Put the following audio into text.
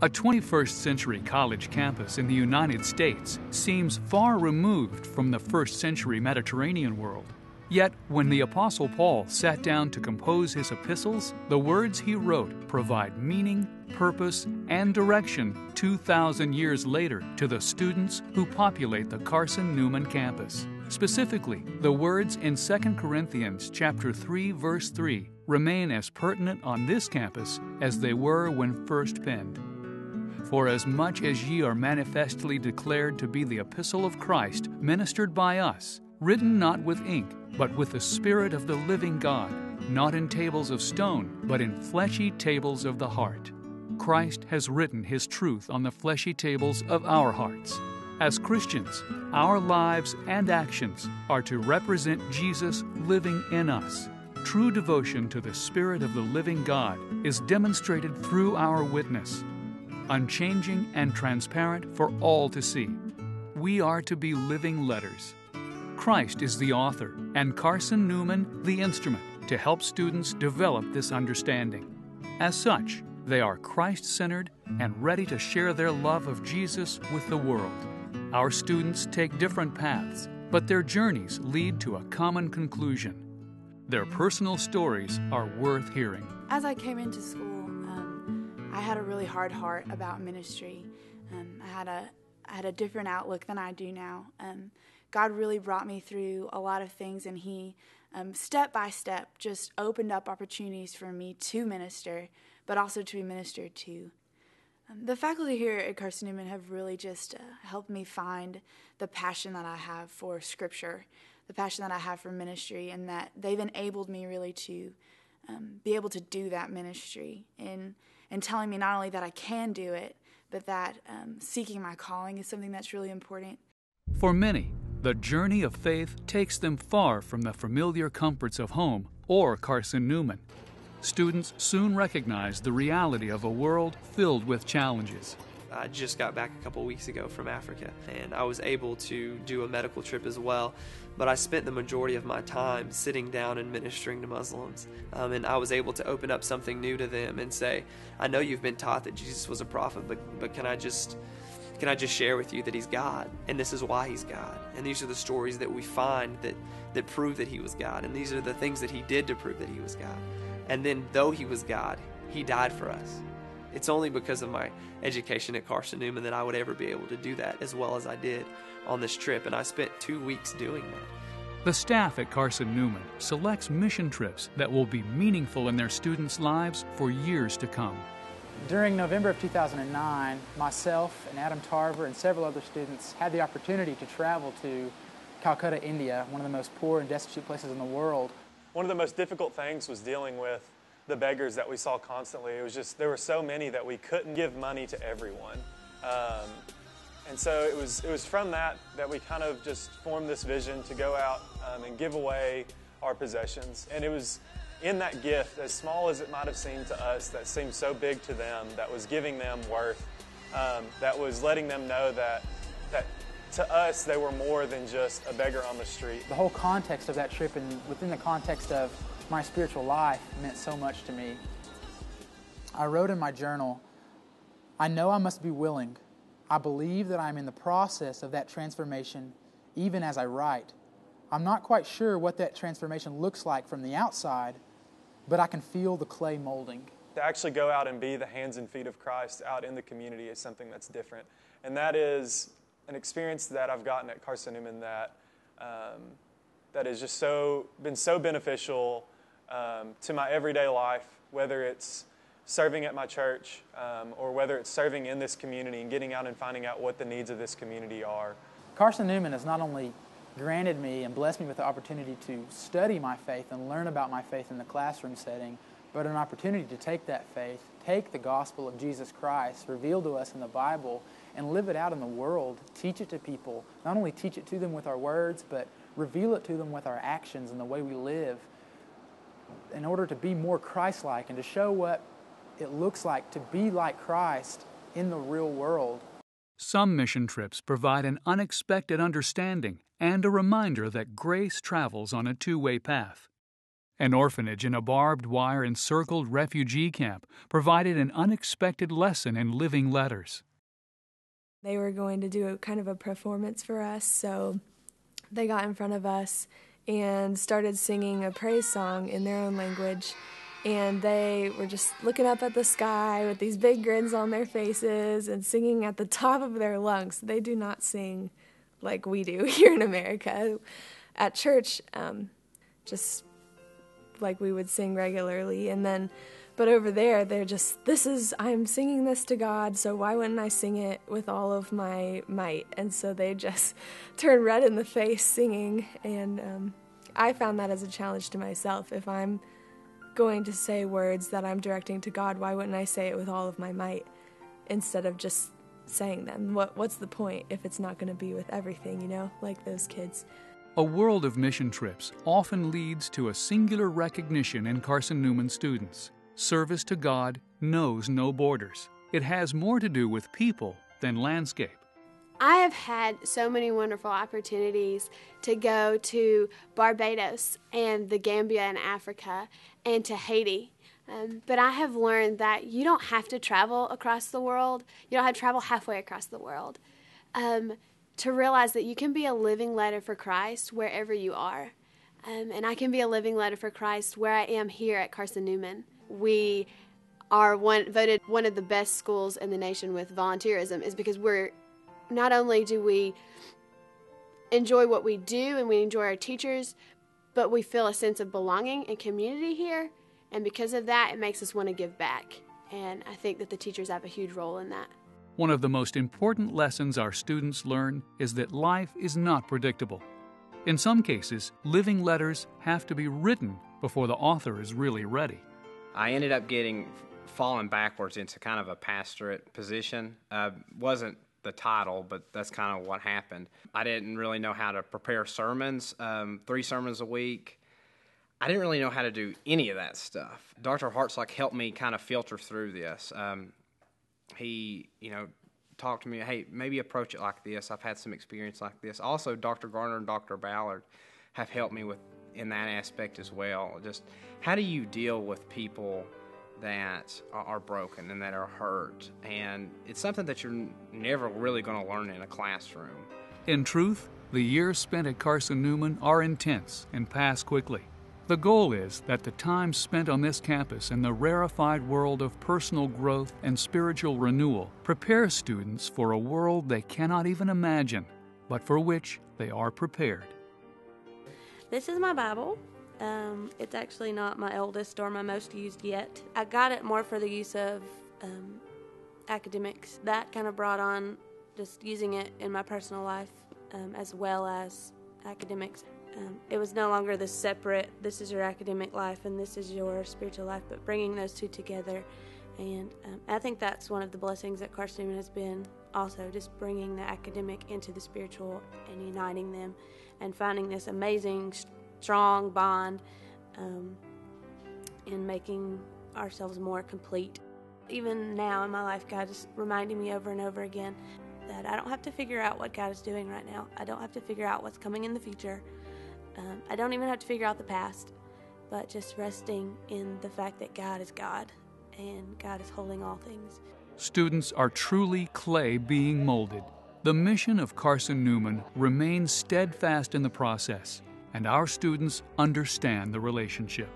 A 21st century college campus in the United States seems far removed from the first century Mediterranean world. Yet, when the Apostle Paul sat down to compose his epistles, the words he wrote provide meaning, purpose, and direction 2,000 years later to the students who populate the Carson-Newman campus. Specifically, the words in 2 Corinthians chapter 3, verse 3 remain as pertinent on this campus as they were when first penned. For as much as ye are manifestly declared to be the epistle of Christ, ministered by us, written not with ink, but with the Spirit of the living God, not in tables of stone, but in fleshy tables of the heart. Christ has written His truth on the fleshy tables of our hearts. As Christians, our lives and actions are to represent Jesus living in us. True devotion to the Spirit of the living God is demonstrated through our witness, unchanging and transparent for all to see. We are to be living letters. Christ is the author, and Carson-Newman the instrument to help students develop this understanding. As such, they are Christ-centered and ready to share their love of Jesus with the world. Our students take different paths, but their journeys lead to a common conclusion. Their personal stories are worth hearing. As I came into school, I had a really hard heart about ministry. I had a different outlook than I do now. God really brought me through a lot of things, and He, step by step, just opened up opportunities for me to minister, but also to be ministered to. The faculty here at Carson-Newman have really just helped me find the passion that I have for Scripture, the passion that I have for ministry, and that they've enabled me really to be able to do that ministry and telling me not only that I can do it, but that seeking my calling is something that's really important. For many, the journey of faith takes them far from the familiar comforts of home or Carson-Newman. Students soon recognize the reality of a world filled with challenges. I just got back a couple weeks ago from Africa, and I was able to do a medical trip as well, but I spent the majority of my time sitting down and ministering to Muslims, and I was able to open up something new to them and say, I know you've been taught that Jesus was a prophet, but can I just share with you that He's God, and this is why He's God, and these are the stories that we find that prove that He was God, and these are the things that He did to prove that He was God. And then though He was God, He died for us. It's only because of my education at Carson-Newman that I would ever be able to do that as well as I did on this trip, and I spent 2 weeks doing that. The staff at Carson-Newman selects mission trips that will be meaningful in their students' lives for years to come. During November of 2009, myself and Adam Tarver and several other students had the opportunity to travel to Calcutta, India, one of the most poor and destitute places in the world. One of the most difficult things was dealing with the beggars that we saw constantly. It was just, there were so many that we couldn't give money to everyone. And so it was from that we kind of just formed this vision to go out and give away our possessions. And it was in that gift, as small as it might have seemed to us, that seemed so big to them, that was giving them worth, that was letting them know that to us they were more than just a beggar on the street. The whole context of that trip, and within the context of my spiritual life, meant so much to me. I wrote in my journal, I know I must be willing. I believe that I am in the process of that transformation even as I write. I'm not quite sure what that transformation looks like from the outside, but I can feel the clay molding. To actually go out and be the hands and feet of Christ out in the community is something that's different. And that is an experience that I've gotten at Carson-Newman that has just been so beneficial to my everyday life, whether it's serving at my church or whether it's serving in this community and getting out and finding out what the needs of this community are. Carson-Newman has not only granted me and blessed me with the opportunity to study my faith and learn about my faith in the classroom setting, but an opportunity to take that faith, take the gospel of Jesus Christ, revealed to us in the Bible, and live it out in the world, teach it to people, not only teach it to them with our words, but reveal it to them with our actions and the way we live, in order to be more Christ-like and to show what it looks like to be like Christ in the real world. Some mission trips provide an unexpected understanding and a reminder that grace travels on a two-way path. An orphanage in a barbed wire encircled refugee camp provided an unexpected lesson in living letters. They were going to do kind of a performance for us, so they got in front of us and started singing a praise song in their own language. And they were just looking up at the sky with these big grins on their faces and singing at the top of their lungs. They do not sing like we do here in America. At church, just like we would sing regularly. But over there, they're just, I'm singing this to God, so why wouldn't I sing it with all of my might? And so they just turn red in the face singing. And I found that as a challenge to myself. If I'm going to say words that I'm directing to God, why wouldn't I say it with all of my might instead of just saying them? What's the point if it's not going to be with everything, like those kids? A world of mission trips often leads to a singular recognition in Carson-Newman students. Service to God knows no borders. It has more to do with people than landscape. I have had so many wonderful opportunities to go to Barbados and the Gambia in Africa and to Haiti. But I have learned that you don't have to travel across the world. You don't have to travel halfway across the world to realize that you can be a living letter for Christ wherever you are. And I can be a living letter for Christ where I am here at Carson-Newman. We are voted one of the best schools in the nation with volunteerism is because not only do we enjoy what we do and we enjoy our teachers, but we feel a sense of belonging and community here. And because of that, it makes us want to give back. And I think that the teachers have a huge role in that. One of the most important lessons our students learn is that life is not predictable. In some cases, living letters have to be written before the author is really ready. I ended up falling backwards into kind of a pastorate position. Wasn't the title, but that's kind of what happened. I didn't really know how to prepare sermons, 3 sermons a week. I didn't really know how to do any of that stuff. Dr. Hartsock helped me kind of filter through this. He, talked to me, hey, maybe approach it like this. I've had some experience like this. Also, Dr. Garner and Dr. Ballard have helped me in that aspect as well. Just how do you deal with people that are broken and that are hurt? And it's something that you're never really going to learn in a classroom. In truth, the years spent at Carson-Newman are intense and pass quickly. The goal is that the time spent on this campus in the rarefied world of personal growth and spiritual renewal prepares students for a world they cannot even imagine, but for which they are prepared. This is my Bible. It's actually not my oldest or my most used yet. I got it more for the use of academics. That kind of brought on just using it in my personal life as well as academics. It was no longer this separate, this is your academic life and this is your spiritual life, but bringing those two together. And I think that's one of the blessings that Carson-Newman has been also, just bringing the academic into the spiritual and uniting them and finding this amazing, strong bond in making ourselves more complete. Even now in my life, God is reminding me over and over again that I don't have to figure out what God is doing right now. I don't have to figure out what's coming in the future. I don't even have to figure out the past, but just resting in the fact that God is God and God is holding all things. Students are truly clay being molded. The mission of Carson-Newman remains steadfast in the process, and our students understand the relationship.